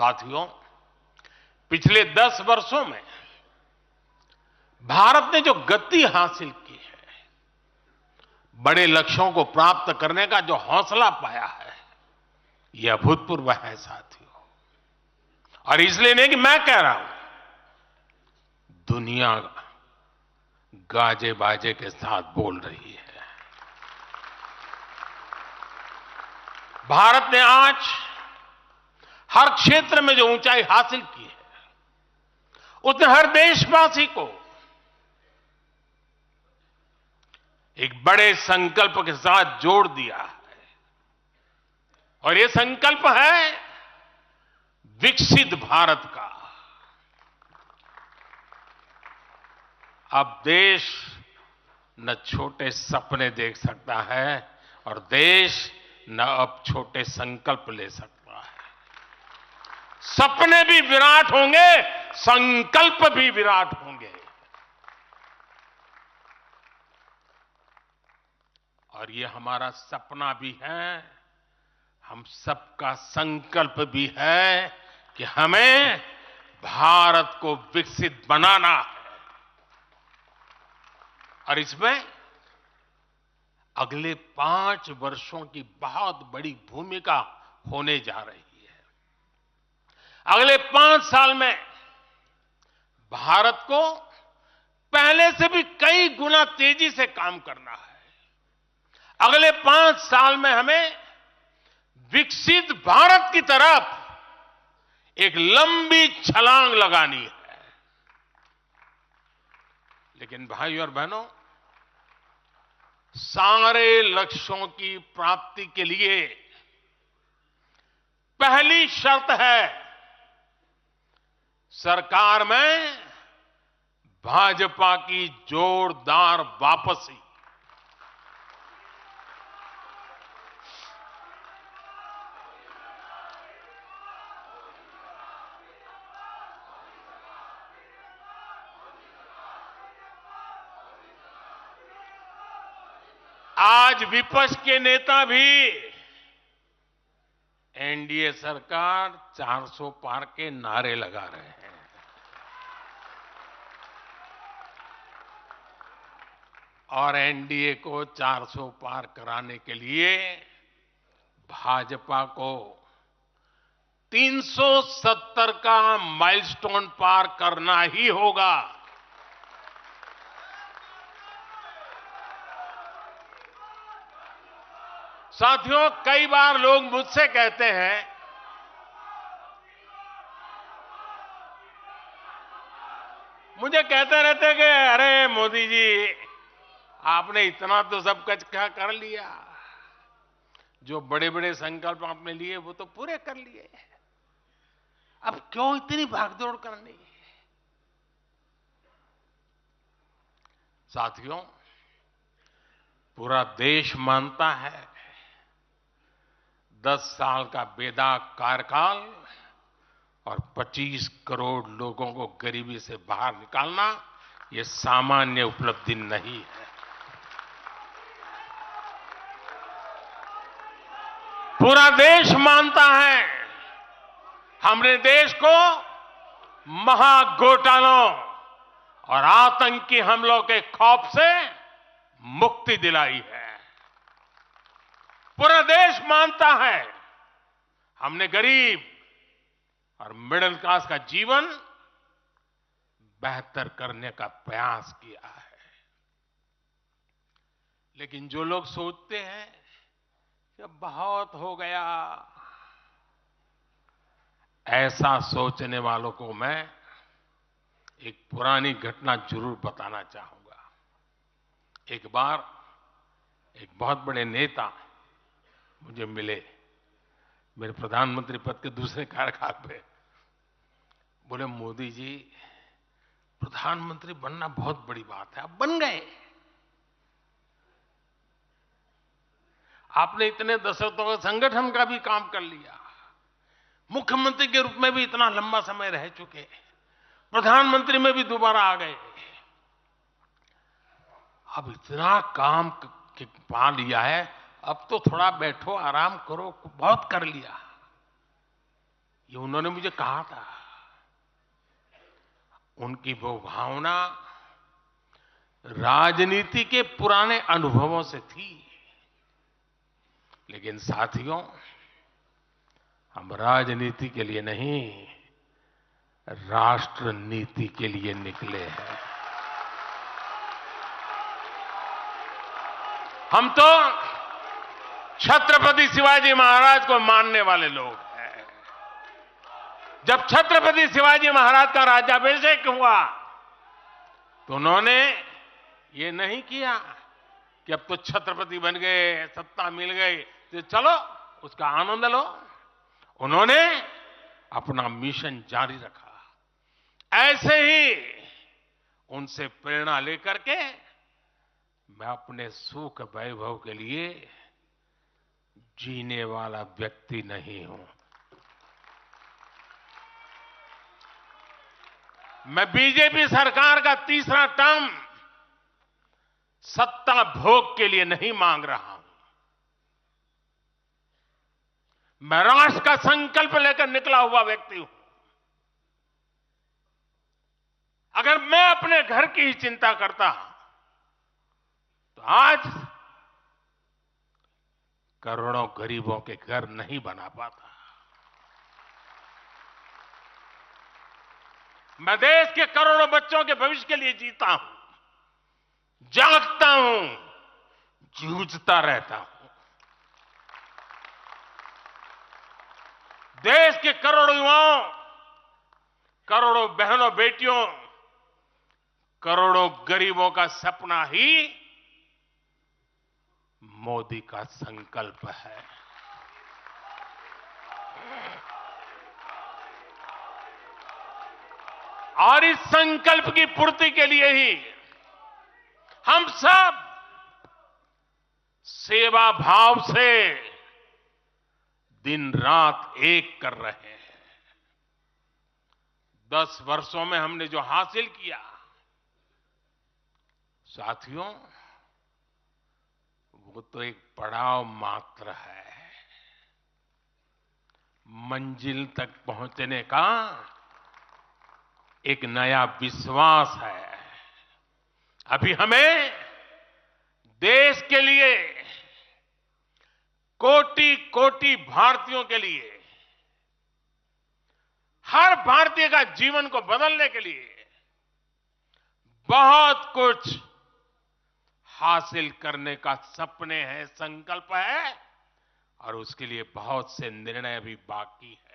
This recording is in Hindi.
साथियों, पिछले 10 वर्षों में भारत ने जो गति हासिल की है, बड़े लक्ष्यों को प्राप्त करने का जो हौसला पाया है, यह अभूतपूर्व है साथियों। और इसलिए नहीं कि मैं कह रहा हूं, दुनिया गाजे बाजे के साथ बोल रही है। भारत ने आज हर क्षेत्र में जो ऊंचाई हासिल की है, उसने हर देशवासी को एक बड़े संकल्प के साथ जोड़ दिया है। और यह संकल्प है विकसित भारत का। अब देश न छोटे सपने देख सकता है और देश न अब छोटे संकल्प ले सकता है। सपने भी विराट होंगे, संकल्प भी विराट होंगे। और ये हमारा सपना भी है, हम सबका संकल्प भी है कि हमें भारत को विकसित बनाना है। और इसमें अगले 5 वर्षों की बहुत बड़ी भूमिका होने जा रही है। अगले 5 साल में भारत को पहले से भी कई गुना तेजी से काम करना है। अगले 5 साल में हमें विकसित भारत की तरफ एक लंबी छलांग लगानी है। लेकिन भाइयों और बहनों, सारे लक्ष्यों की प्राप्ति के लिए पहली शर्त है सरकार में भाजपा की जोरदार वापसी। आज विपक्ष के नेता भी एनडीए सरकार 400 पार के नारे लगा रहे हैं। और एनडीए को 400 पार कराने के लिए भाजपा को 370 का माइलस्टोन पार करना ही होगा। साथियों, कई बार लोग मुझसे कहते हैं, मुझे कहते रहते कि अरे मोदी जी, आपने इतना तो सब कुछ कर लिया, जो बड़े बड़े संकल्प आपने लिए वो तो पूरे कर लिए, अब क्यों इतनी भागदौड़ करनी। साथियों, पूरा देश मानता है 10 साल का बेदाग कार्यकाल और 25 करोड़ लोगों को गरीबी से बाहर निकालना ये सामान्य उपलब्धि नहीं है। पूरा देश मानता है हमने देश को महाघोटालों और आतंकी हमलों के खौफ से मुक्ति दिलाई है। पूरा देश मानता है हमने गरीब और मिडिल क्लास का जीवन बेहतर करने का प्रयास किया है। लेकिन जो लोग सोचते हैं कि अब बहुत हो गया, ऐसा सोचने वालों को मैं एक पुरानी घटना जरूर बताना चाहूंगा। एक बार एक बहुत बड़े नेता मुझे मिले, मेरे प्रधानमंत्री पद के दूसरे कार्यकाल पे। बोले, मोदी जी, प्रधानमंत्री बनना बहुत बड़ी बात है, आप बन गए। आपने इतने दशकों का संगठन का भी काम कर लिया, मुख्यमंत्री के रूप में भी इतना लंबा समय रह चुके, प्रधानमंत्री में भी दोबारा आ गए, अब इतना काम पा लिया है, अब तो थोड़ा बैठो, आराम करो, बहुत कर लिया। ये उन्होंने मुझे कहा था। उनकी वो भावना राजनीति के पुराने अनुभवों से थी। लेकिन साथियों, हम राजनीति के लिए नहीं, राष्ट्र नीति के लिए निकले हैं। हम तो छत्रपति शिवाजी महाराज को मानने वाले लोग हैं। जब छत्रपति शिवाजी महाराज का राज्याभिषेक हुआ तो उन्होंने ये नहीं किया कि अब तो छत्रपति बन गए, सत्ता मिल गई तो चलो उसका आनंद लो। उन्होंने अपना मिशन जारी रखा। ऐसे ही उनसे प्रेरणा लेकर के मैं अपने सुख वैभव के लिए जीने वाला व्यक्ति नहीं हूं। मैं बीजेपी सरकार का तीसरा टर्म सत्ता भोग के लिए नहीं मांग रहा हूं। मैं राष्ट्र का संकल्प लेकर निकला हुआ व्यक्ति हूं। अगर मैं अपने घर की ही चिंता करता तो आज करोड़ों गरीबों के घर नहीं बना पाता। मैं देश के करोड़ों बच्चों के भविष्य के लिए जीता हूं, जागता हूं, जूझता रहता हूं। देश के करोड़ों युवाओं, करोड़ों बहनों बेटियों, करोड़ों गरीबों का सपना ही मोदी का संकल्प है। और इस संकल्प की पूर्ति के लिए ही हम सब सेवा भाव से दिन रात एक कर रहे हैं। 10 वर्षों में हमने जो हासिल किया, साथियों, वो तो एक पड़ाव मात्र है। मंजिल तक पहुंचने का एक नया विश्वास है। अभी हमें देश के लिए, कोटि कोटि भारतीयों के लिए, हर भारतीय का जीवन को बदलने के लिए बहुत कुछ हासिल करने का सपने हैं, संकल्प है, और उसके लिए बहुत से निर्णय भी बाकी है।